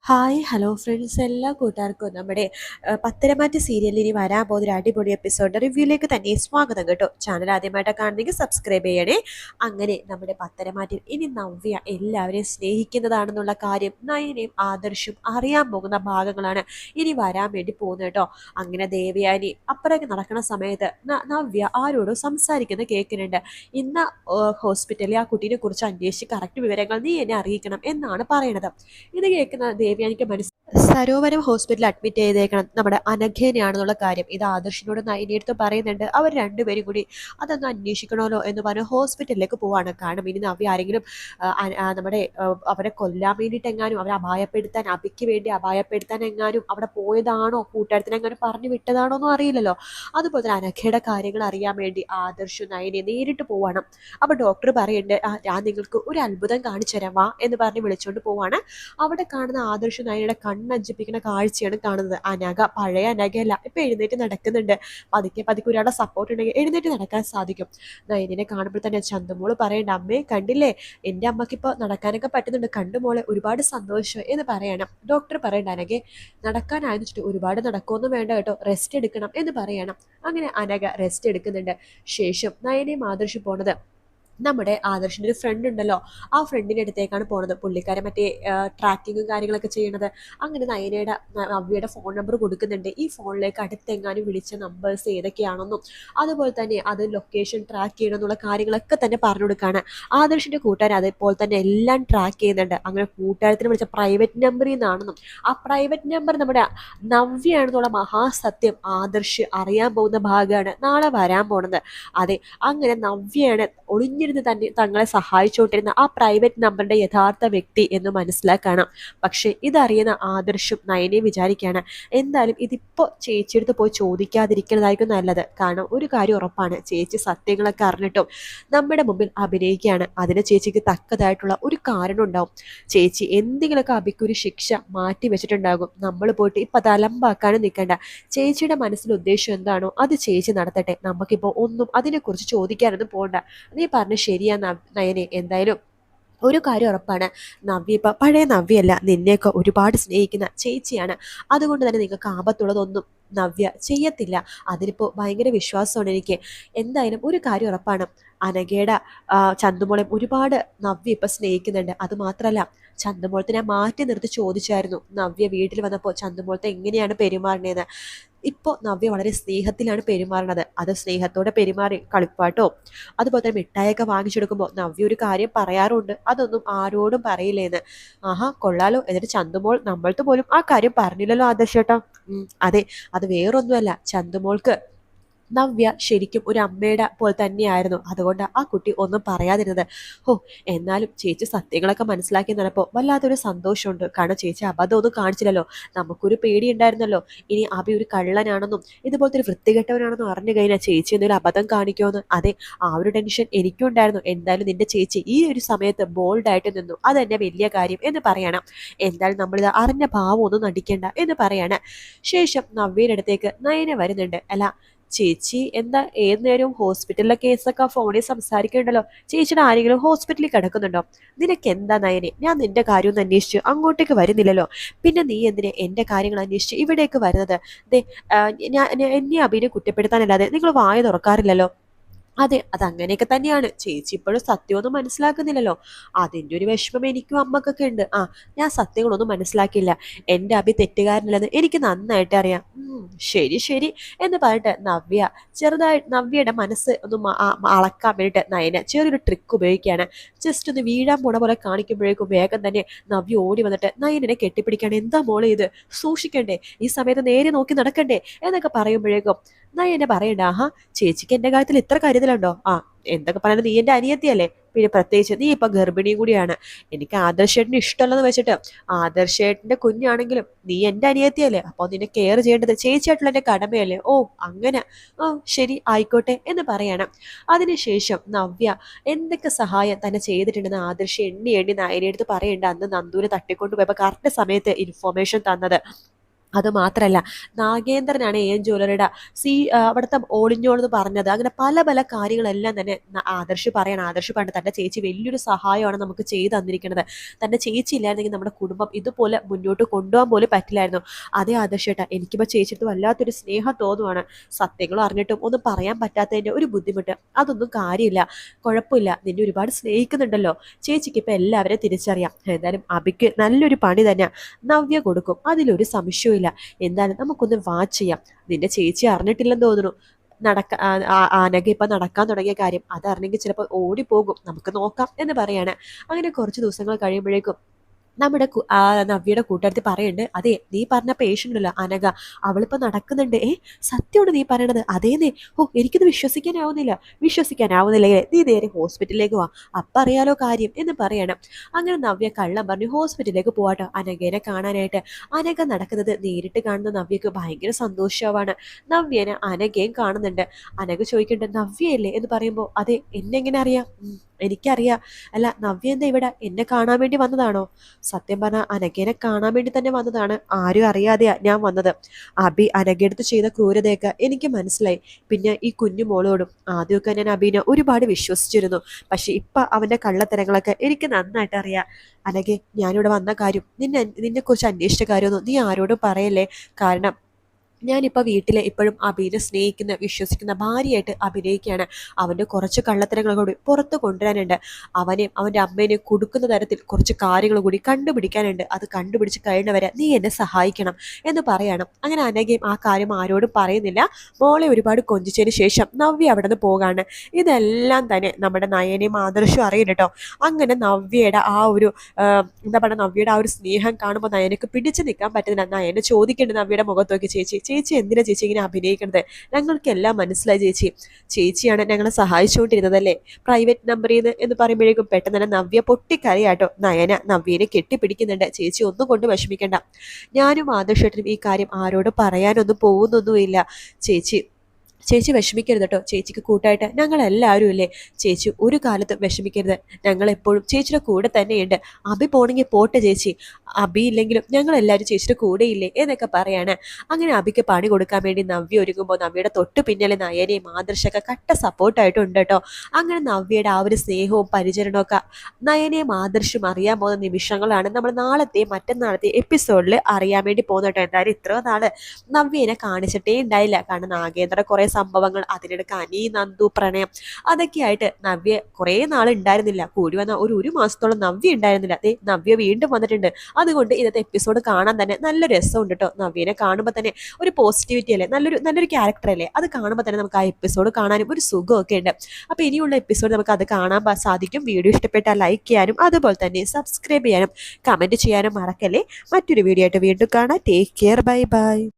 Hi hello friends, എല്ലാ കൂട്ടുകാർക്കും നമ്മുടെ പത്തരമാറ്റ് സീരിയലിൽ ഇനി വരാൻ പോകുന്ന ഒരു അടിപൊളി എപ്പിസോഡ് റിവ്യൂയിലേക്ക് തന്നെ സ്വാഗതം കേട്ടോ. ചാനൽ ആദ്യമായിട്ടാണ് കാണുന്നെങ്കിൽ സബ്സ്ക്രൈബ് ചെയ്യണേ. അങ്ങനെ നമ്മുടെ പത്തരമാറ്റിൽ ഇനി നവ്യ എല്ലാവരെയും സ്നേഹിക്കുന്നതാണെന്നുള്ള കാര്യം നയനയും ആദർശും അറിയാൻ പോകുന്ന ഭാഗങ്ങളാണ് ഇനി വരാൻ വേണ്ടി പോകുന്നത് കേട്ടോ. അങ്ങനെ ദേവയാനി അപ്പുറം നടക്കുന്ന സമയത്ത് നവ്യ ആരോടും സംസാരിക്കുന്ന കേൾക്കുന്നുണ്ട്. ഇന്ന് ഹോസ്പിറ്റലിൽ ആ കുട്ടീനെ കുറിച്ച് അന്വേഷിച്ച് കറക്റ്റ് വിവരങ്ങൾ നീ എന്നെ അറിയിക്കണം എന്നാണ് പറയണത്. ഇത് കേൾക്കുന്ന ദേവയാനിക്ക് സരോവരം ഹോസ്പിറ്റലിൽ അഡ്മിറ്റ് ചെയ്തേക്കണം നമ്മുടെ അനഘേനെയാണെന്നുള്ള കാര്യം ഇത് ആദർശിനോട് നയനിയെടുത്ത് പറയുന്നുണ്ട്. അവർ രണ്ടുപേരും കൂടി അതൊന്ന് അന്വേഷിക്കണമല്ലോ എന്ന് പറഞ്ഞ് ഹോസ്പിറ്റലിലേക്ക് പോവാണ്. കാരണം ഇനി നവ്യ ആരെങ്കിലും നമ്മുടെ അവരെ കൊല്ലാൻ വേണ്ടിയിട്ട് എങ്ങാനും അവരെ അപായപ്പെടുത്താൻ അബിക്ക് വേണ്ടി അപായപ്പെടുത്താൻ എങ്ങാനും അവിടെ പോയതാണോ കൂട്ടുകാരത്തിന് എങ്ങാനും പറഞ്ഞു വിട്ടതാണോ ഒന്നും അറിയില്ലല്ലോ. അതുപോലെ തന്നെ അനഘയുടെ കാര്യങ്ങൾ അറിയാൻ വേണ്ടി ആദർശ് നയനെ നേരിട്ട് പോവാണ്. അപ്പൊ ഡോക്ടർ പറയുന്നുണ്ട്, ഞാൻ നിങ്ങൾക്ക് ഒരു അത്ഭുതം കാണിച്ചു തരാം വാ എന്ന് പറഞ്ഞ് വിളിച്ചുകൊണ്ട് പോവാണ്. അവിടെ കാണുന്ന ആദർശ് നയനയുടെ കണ്ണഞ്ചിപ്പിക്കുന്ന കാഴ്ചയാണ് കാണുന്നത്. അനഘ പഴയ അനഘയല്ല, ഇപ്പൊ എഴുന്നേറ്റ് നടക്കുന്നുണ്ട്. പതുക്കെ പതുക്കെ ഒരാളുടെ സപ്പോർട്ട് ഉണ്ടെങ്കിൽ എഴുന്നേറ്റ് നടക്കാൻ സാധിക്കും. നയനെ കാണുമ്പോൾ തന്നെ ചന്തുമോള് പറയണ്ട, അമ്മേ കണ്ടില്ലേ എൻ്റെ അമ്മക്ക് ഇപ്പൊ നടക്കാനൊക്കെ പറ്റുന്നുണ്ട്, കണ്ടുമോളെ ഒരുപാട് സന്തോഷം എന്ന് പറയണം. ഡോക്ടർ പറയണ്ട, അനഘെ നടക്കാനായെന്ന് വെച്ചിട്ട് ഒരുപാട് നടക്കൊന്നും വേണ്ട കേട്ടോ, റെസ്റ്റ് എടുക്കണം എന്ന് പറയണം. അങ്ങനെ അനഘ റെസ്റ്റ് എടുക്കുന്നുണ്ട്. ശേഷം നയനെയും ആദർശ് പോണത് നമ്മുടെ ആദർശിൻ്റെ ഒരു ഫ്രണ്ട് ഉണ്ടല്ലോ, ആ ഫ്രണ്ടിൻ്റെ അടുത്തേക്കാണ് പോണത്. പുള്ളിക്കാരെ മറ്റേ ട്രാക്കിങ്ങും കാര്യങ്ങളൊക്കെ ചെയ്യണത്. അങ്ങനെ നവ്യയുടെ ഫോൺ നമ്പർ കൊടുക്കുന്നുണ്ട്. ഈ ഫോണിലേക്ക് അടുത്തെങ്ങാനും വിളിച്ച നമ്പേഴ്സ് ഏതൊക്കെയാണെന്നും അതുപോലെ തന്നെ അത് ലൊക്കേഷൻ ട്രാക്ക് ചെയ്യണം എന്നുള്ള കാര്യങ്ങളൊക്കെ തന്നെ പറഞ്ഞു കൊടുക്കുകയാണ്. ആദർശിൻ്റെ കൂട്ടുകാർ അതേപോലെ തന്നെ എല്ലാം ട്രാക്ക് ചെയ്യുന്നുണ്ട്. അങ്ങനെ കൂട്ടുകാരത്തിന് വിളിച്ച പ്രൈവറ്റ് നമ്പറിൽ നിന്നാണെന്നും ആ പ്രൈവറ്റ് നമ്പർ നമ്മുടെ നവ്യയാണെന്നുള്ള മഹാസത്യം ആദർശ് അറിയാൻ പോകുന്ന ഭാഗമാണ് നാളെ വരാൻ പോണത്. അതെ, അങ്ങനെ നവ്യയാണ് ഒളിഞ്ഞിരുന്ന് തന്നെ തങ്ങളെ സഹായിച്ചുകൊണ്ടിരുന്ന ആ പ്രൈവറ്റ് നമ്പറിന്റെ യഥാർത്ഥ വ്യക്തി എന്ന് മനസ്സിലാക്കണം. പക്ഷെ ഇതറിയുന്ന ആദർശും നയനെയും വിചാരിക്കുകയാണ്, എന്തായാലും ഇതിപ്പോ ചേച്ചിയെടുത്ത് പോയി ചോദിക്കാതിരിക്കുന്നതായിരിക്കും നല്ലത്. കാരണം ഒരു കാര്യം ഉറപ്പാണ്, ചേച്ചി സത്യങ്ങളൊക്കെ അറിഞ്ഞിട്ടും നമ്മുടെ മുമ്പിൽ അഭിനയിക്കുകയാണ്. അതിന് ചേച്ചിക്ക് തക്കതായിട്ടുള്ള ഒരു കാരണം ഉണ്ടാവും. ചേച്ചി എന്തെങ്കിലുമൊക്കെ അബിക്കൊരു ശിക്ഷ മാറ്റി വെച്ചിട്ടുണ്ടാകും. നമ്മൾ പോയിട്ട് ഇപ്പൊ അത് അലമ്പാക്കാനും നിൽക്കണ്ട. ചേച്ചിയുടെ മനസ്സിൽ ഉദ്ദേശം എന്താണോ അത് ചേച്ചി നടത്തട്ടെ. നമുക്കിപ്പോ ഒന്നും അതിനെക്കുറിച്ച് ചോദിക്കാനൊന്നും പോകണ്ട. നീ പറഞ്ഞു ശരിയാ നയനെ. എന്തായാലും ഒരു കാര്യം ഉറപ്പാണ്, നവ്യ ഇപ്പം പഴയ നവ്യയല്ല, നിന്നെയൊക്കെ ഒരുപാട് സ്നേഹിക്കുന്ന ചേച്ചിയാണ്. അതുകൊണ്ട് തന്നെ നിങ്ങൾക്ക് ആപത്തുള്ളതൊന്നും നവ്യ ചെയ്യത്തില്ല. അതിനിപ്പോൾ ഭയങ്കര വിശ്വാസമാണ് എനിക്ക്. എന്തായാലും ഒരു കാര്യം ഉറപ്പാണ്, അനഘയുടെ ചന്തുമോളെ ഒരുപാട് നവ്യ ഇപ്പം സ്നേഹിക്കുന്നുണ്ട്. അത് മാത്രമല്ല, ചന്തുമോളത്തെ ഞാൻ മാറ്റി നിർത്തി ചോദിച്ചായിരുന്നു നവ്യ വീട്ടിൽ വന്നപ്പോൾ ചന്തുമോളത്തെ എങ്ങനെയാണ് പെരുമാറുന്നതെന്ന്. ഇപ്പോൾ നവ്യ വളരെ സ്നേഹത്തിലാണ് പെരുമാറുന്നത്. അത് സ്നേഹത്തോടെ പെരുമാറി കളിപ്പാട്ടോ അതുപോലെ തന്നെ മിഠായിയൊക്കെ വാങ്ങിച്ചെടുക്കുമ്പോൾ നവ്യ ഒരു കാര്യം പറയാറുണ്ട്, അതൊന്നും ആരോടും പറയില്ലേന്ന്. ആഹാ കൊള്ളാലോ. എന്നിട്ട് ചന്തുമോൾ നമ്മൾക്ക് പോലും ആ കാര്യം പറഞ്ഞില്ലല്ലോ ആദർശേട്ടാ. അതെ, അത് വേറൊന്നുമല്ല, ചന്തുമോൾക്ക് നവ്യ ശരിക്കും ഒരു അമ്മയുടെ പോലെ തന്നെയായിരുന്നു. അതുകൊണ്ട് ആ കുട്ടി ഒന്നും പറയാതിരുന്നത്. ഓ, എന്നാലും ചേച്ചി സത്യങ്ങളൊക്കെ മനസ്സിലാക്കി നടപ്പോൾ വല്ലാത്തൊരു സന്തോഷമുണ്ട്. കാരണം ചേച്ചി അബദ്ധമൊന്നും കാണിച്ചില്ലല്ലോ. നമുക്കൊരു പേടി ഉണ്ടായിരുന്നല്ലോ, ഇനി അബി ഒരു കള്ളനാണെന്നും ഇതുപോലത്തെ ഒരു വൃത്തികെട്ടവനാണെന്നും അറിഞ്ഞു കഴിഞ്ഞാൽ ചേച്ചി എന്തെങ്കിലും അബദ്ധം കാണിക്കുമെന്ന്. അതെ, ആ ഒരു ടെൻഷൻ എനിക്കും ഉണ്ടായിരുന്നു. എന്തായാലും നിന്റെ ചേച്ചി ഈ ഒരു സമയത്ത് ബോൾഡായിട്ട് നിന്നു, അതെന്നെ വലിയ കാര്യം എന്ന് പറയണം. എന്തായാലും നമ്മളിത് അറിഞ്ഞ ഭാവം ഒന്നും നടിക്കേണ്ട എന്ന് പറയാണ്. ശേഷം നവ്യയുടെ അടുത്തേക്ക് നയന വരുന്നുണ്ട്. അല്ല ചേച്ചി എന്താ ഏത് നേരവും ഹോസ്പിറ്റലിലെ കേസൊക്കെ ഫോണിൽ സംസാരിക്കുന്നുണ്ടല്ലോ, ചേച്ചിയുടെ ആരെങ്കിലും ഹോസ്പിറ്റലിൽ കിടക്കുന്നുണ്ടോ? നിനക്ക് എന്താ നയനെ? ഞാൻ നിന്റെ കാര്യം ഒന്ന് അന്വേഷിച്ച് അങ്ങോട്ടേക്ക് വരുന്നില്ലല്ലോ, പിന്നെ നീ എന്തിനെ എന്റെ കാര്യങ്ങൾ അന്വേഷിച്ച് ഇവിടേക്ക് വരുന്നത്? ദേ എന്നെ അഭിനെ കുറ്റപ്പെടുത്താനല്ലാതെ നിങ്ങൾ വായ തുറക്കാറില്ലല്ലോ. അതെ, അതങ്ങനെയൊക്കെ തന്നെയാണ്. ചേച്ചി ഇപ്പോഴും സത്യമൊന്നും മനസ്സിലാക്കുന്നില്ലല്ലോ. അതിൻ്റെ ഒരു വിഷമം എനിക്കും അമ്മക്കൊക്കെ ഉണ്ട്. ഞാൻ സത്യങ്ങളൊന്നും മനസ്സിലാക്കില്ല. എൻ്റെ അഭി തെറ്റുകാരനല്ലെന്ന് എനിക്ക് നന്നായിട്ട് അറിയാം. ശരി ശരി എന്ന് പറഞ്ഞിട്ട് നവ്യയുടെ മനസ്സ് ഒന്ന് അളക്കാൻ വേണ്ടിയിട്ട് നയന ചെറിയൊരു ട്രിക്ക് ഉപയോഗിക്കുകയാണ്. ജസ്റ്റ് ഒന്ന് വീഴാൻ പോണ പോലെ കാണിക്കുമ്പോഴേക്കും വേഗം തന്നെ നവ്യ ഓടി വന്നിട്ട് നയനെ കെട്ടിപ്പിടിക്കുകയാണ്. എന്താ മോളെ ഇത്, സൂക്ഷിക്കണ്ടേ, ഈ സമയത്ത് നേരെ നോക്കി നടക്കണ്ടേ എന്നൊക്കെ പറയുമ്പോഴേക്കും നയനെ പറയണ്ട, ആഹാ ചേച്ചിക്ക് എൻ്റെ കാര്യത്തിൽ ഇത്ര കരുതലുണ്ടോ? എന്തൊക്കെ പറയുന്നത്, നീ എൻ്റെ അനിയത്തിയല്ലേ, പിന്നെ പ്രത്യേകിച്ച് നീ ഇപ്പൊ ഗർഭിണിയും കൂടിയാണ്. എനിക്ക് ആദർശേട്ടന് ഇഷ്ടമല്ലെന്ന് വെച്ചിട്ട് ആദർശേട്ടന്റെ കുഞ്ഞാണെങ്കിലും നീ എൻ്റെ അനിയത്തിയല്ലേ, അപ്പോൾ നിന്നെ കെയർ ചെയ്യേണ്ടത് ചേച്ചിയായിട്ടുള്ള എൻ്റെ കടമയല്ലേ. ഓ അങ്ങനെ, ശരി ആയിക്കോട്ടെ എന്ന് പറയണം. അതിനുശേഷം നവ്യ എന്തൊക്കെ സഹായം തന്നെ ചെയ്തിട്ടുണ്ടെന്ന് ആദർശ് എണ്ണി എണ്ണി നയനെടുത്ത് പറയേണ്ട. അന്ന് നന്ദൂരെ തട്ടിക്കൊണ്ടുപോയപ്പോൾ കറക്റ്റ് സമയത്ത് ഇൻഫോർമേഷൻ തന്നത് അതുമാത്രമല്ല, നാഗേന്ദ്രനാണ് ജ്വല്ലറിയുടെ അവിടുത്തെ ഓളിഞ്ഞോൾ എന്ന് പറഞ്ഞത്. അങ്ങനെ പല പല കാര്യങ്ങളെല്ലാം തന്നെ ആദർശ് പറയണം. ആദർശ് പറഞ്ഞ തൻ്റെ ചേച്ചി വലിയൊരു സഹായമാണ് നമുക്ക് ചെയ്തു തന്നിരിക്കുന്നത്. തൻ്റെ ചേച്ചി ഇല്ലായിരുന്നെങ്കിൽ നമ്മുടെ കുടുംബം ഇതുപോലെ മുന്നോട്ട് കൊണ്ടുപോകാൻ പോലും പറ്റില്ലായിരുന്നു. അതേ ആദർശ് ഏട്ടാ, എനിക്കിപ്പോൾ ചേച്ചിട്ട് വല്ലാത്തൊരു സ്നേഹം തോന്നുവാണ്. സത്യങ്ങളും അറിഞ്ഞിട്ടും ഒന്നും പറയാൻ പറ്റാത്തതിൻ്റെ ഒരു ബുദ്ധിമുട്ട്. അതൊന്നും കാര്യമില്ല, കുഴപ്പമില്ല. നിന്നെ ഒരുപാട് സ്നേഹിക്കുന്നുണ്ടല്ലോ. ചേച്ചിക്ക് ഇപ്പം എല്ലാവരെയും തിരിച്ചറിയാം. എന്തായാലും അബിക്ക് നല്ലൊരു പണി തന്നെ നവ്യ കൊടുക്കും, അതിലൊരു സംശയവും. എന്തായാലും നമുക്കൊന്ന് വാച്ച് ചെയ്യാം. നിന്റെ ചേച്ചി അറിഞ്ഞിട്ടില്ലെന്ന് തോന്നുന്നു ആനക ഇപ്പൊ നടക്കാൻ തുടങ്ങിയ കാര്യം. അതറിഞ്ഞെങ്കിൽ ചിലപ്പോൾ ഓടിപ്പോകും. നമുക്ക് നോക്കാം എന്ന് പറയാണ്. അങ്ങനെ കുറച്ച് ദിവസങ്ങൾ കഴിയുമ്പോഴേക്കും നമ്മുടെ നവ്യയുടെ കൂട്ടുകാരത്തി പറയുന്നുണ്ട്, അതെ നീ പറഞ്ഞ പേഷ്യൻ്റ് ഉണ്ടല്ലോ അനഘ, അവളിപ്പോൾ നടക്കുന്നുണ്ട്. സത്യമാണ് നീ പറയണത്? അതേന്നേ. എനിക്കിത് വിശ്വസിക്കാനാവുന്നില്ലേ? നീ നേരെ ഹോസ്പിറ്റലിലേക്ക് വാ, അപ്പം അറിയാലോ കാര്യം എന്ന് പറയണം. അങ്ങനെ നവ്യ കള്ളം പറഞ്ഞു ഹോസ്പിറ്റലിലേക്ക് പോവാട്ടോ അനഘേനെ കാണാനായിട്ട്. അനഘ നടക്കുന്നത് നേരിട്ട് കാണുന്ന നവ്യക്ക് ഭയങ്കര സന്തോഷമാണ്. നവ്യനെ അനഘയും കാണുന്നുണ്ട്. അനഘ ചോദിക്കുന്നുണ്ട്, നവ്യയല്ലേ എന്ന് പറയുമ്പോൾ, അതെ എന്നെ എങ്ങനെ അറിയാം? എനിക്കറിയാം. അല്ല നവ്യ എന്താ ഇവിടെ? എന്നെ കാണാൻ വേണ്ടി വന്നതാണോ? സത്യം പറഞ്ഞാൽ അനഘേനെ കാണാൻ വേണ്ടി തന്നെ വന്നതാണ്. ആരും അറിയാതെയാ ഞാൻ വന്നത്. അബി അനഘയെടുത്ത് ചെയ്ത ക്രൂരതയൊക്കെ എനിക്ക് മനസ്സിലായി. പിന്നെ ഈ കുഞ്ഞു മോളോടും ആദ്യമൊക്കെ ഞാൻ അബിനെ ഒരുപാട് വിശ്വസിച്ചിരുന്നു. പക്ഷെ ഇപ്പൊ അവന്റെ കള്ളത്തരങ്ങളൊക്കെ എനിക്ക് നന്നായിട്ട് അറിയാം. അനഘെ, ഞാനിവിടെ വന്ന കാര്യം, നിന്നെക്കുറിച്ച് അന്വേഷിച്ച കാര്യമൊന്നും നീ ആരോടും പറയല്ലേ. കാരണം ഞാനിപ്പോൾ വീട്ടിൽ ഇപ്പോഴും അബിനെ സ്നേഹിക്കുന്ന വിശ്വസിക്കുന്ന ഭാര്യയായിട്ട് അഭിനയിക്കുകയാണ്. അവൻ്റെ കുറച്ച് കള്ളത്തരങ്ങൾ കൂടി പുറത്ത് കൊണ്ടുവരാനുണ്ട്. അവനെയും അവൻ്റെ അമ്മേനെയും കൊടുക്കുന്ന തരത്തിൽ കുറച്ച് കാര്യങ്ങൾ കൂടി കണ്ടുപിടിക്കാനുണ്ട്. അത് കണ്ടുപിടിച്ച് കഴിയുന്നവരെ നീ എന്നെ സഹായിക്കണം എന്ന് പറയണം. അങ്ങനെ അനഘയും ആ കാര്യം ആരോടും പറയുന്നില്ല. മോളെ ഒരുപാട് കൊഞ്ചിച്ചതിന് ശേഷം നവ്യ അവിടെ നിന്ന് പോകാണ്. ഇതെല്ലാം തന്നെ നമ്മുടെ നയനയും ആദർശവും അറിയില്ല കേട്ടോ. അങ്ങനെ നവ്യയുടെ ആ ഒരു നവ്യയുടെ ആ ഒരു സ്നേഹം കാണുമ്പോൾ നയനക്ക് പിടിച്ചു നിൽക്കാൻ പറ്റുന്നില്ല. നയനെ ചോദിക്കേണ്ടത് നവ്യയുടെ മുഖത്തോക്കി, ചേച്ചി എന്തിനാ ചേച്ചി ഇങ്ങനെ അഭിനയിക്കുന്നത്? ഞങ്ങൾക്കെല്ലാം മനസ്സിലായി ചേച്ചിയാണ് ഞങ്ങളെ സഹായിച്ചുകൊണ്ടിരുന്നതല്ലേ പ്രൈവറ്റ് നമ്പറിൽ നിന്ന് എന്ന് പറയുമ്പോഴേക്കും പെട്ടെന്ന് തന്നെ നവ്യ പൊട്ടിക്കരയാട്ടോ. നവ്യനെ കെട്ടിപ്പിടിക്കുന്നുണ്ട്. ചേച്ചി ഒന്നും കൊണ്ട് വിഷമിക്കണ്ട, ഞാനും ആദർശേട്ടനും ഈ കാര്യം ആരോടും പറയാനൊന്നും പോകുന്നൊന്നുമില്ല. ചേച്ചി വിഷമിക്കരുത് കേട്ടോ. ചേച്ചിക്ക് കൂട്ടായിട്ട് ഞങ്ങളെല്ലാവരും ഇല്ലേ. ചേച്ചി ഒരു കാലത്തും വിഷമിക്കരുത്. ഞങ്ങളെപ്പോഴും ചേച്ചിയുടെ കൂടെ തന്നെയുണ്ട്. അബി പോണെങ്കിൽ പോട്ടെ ചേച്ചി, അബി ഇല്ലെങ്കിലും ഞങ്ങളെല്ലാവരും ചേച്ചിയുടെ കൂടെ ഇല്ലേ എന്നൊക്കെ പറയാണ്. അങ്ങനെ അബിക്ക് പണി കൊടുക്കാൻ വേണ്ടി നവ്യ ഒരുങ്ങുമ്പോൾ നവ്യയുടെ തൊട്ട് പിന്നിലെ നയനയും ആദർശൊക്കെ കട്ട സപ്പോർട്ടായിട്ടുണ്ട് കേട്ടോ. അങ്ങനെ നവ്യയുടെ ആ ഒരു സ്നേഹവും പരിചരണമൊക്കെ നയനയും ആദർശും അറിയാൻ പോകുന്ന നിമിഷങ്ങളാണ് നമ്മൾ മറ്റന്നാളത്തെ എപ്പിസോഡിൽ അറിയാൻ വേണ്ടി പോകുന്നത് കേട്ടോ. എന്തായാലും ഇത്ര നാള് നവ്യനെ കാണിച്ചിട്ടേ ഉണ്ടായില്ല. കാരണം നാഗേന്ദ്ര കുറേ സംഭവങ്ങൾ, അതിനിടയ്ക്ക് അനി നന്ദു പ്രണയം അതൊക്കെയായിട്ട് നവ്യ കുറേ നാൾ ഉണ്ടായിരുന്നില്ല. കൂടി വന്ന ഒരു മാസത്തോളം നവ്യ ഉണ്ടായിരുന്നില്ല. നവ്യ വീണ്ടും വന്നിട്ടുണ്ട്. അതുകൊണ്ട് ഇന്നത്തെ എപ്പിസോഡ് കാണാൻ തന്നെ നല്ല രസമുണ്ട് കേട്ടോ. നവ്യനെ കാണുമ്പോൾ തന്നെ ഒരു പോസിറ്റിവിറ്റി അല്ലേ, നല്ലൊരു ക്യാരക്ടർ അല്ലേ. അത് കാണുമ്പോൾ തന്നെ നമുക്ക് ആ എപ്പിസോഡ് കാണാനും ഒരു സുഖമൊക്കെ ഉണ്ട്. അപ്പോൾ ഇനിയുള്ള എപ്പിസോഡ് നമുക്ക് അത് കാണാൻ സാധിക്കും. വീഡിയോ ഇഷ്ടപ്പെട്ടാൽ ലൈക്ക് ചെയ്യാനും അതുപോലെ തന്നെ സബ്സ്ക്രൈബ് ചെയ്യാനും കമൻറ്റ് ചെയ്യാനും മറക്കല്ലേ. മറ്റൊരു വീഡിയോ ആയിട്ട് വീണ്ടും കാണാം. Take care, bye bye.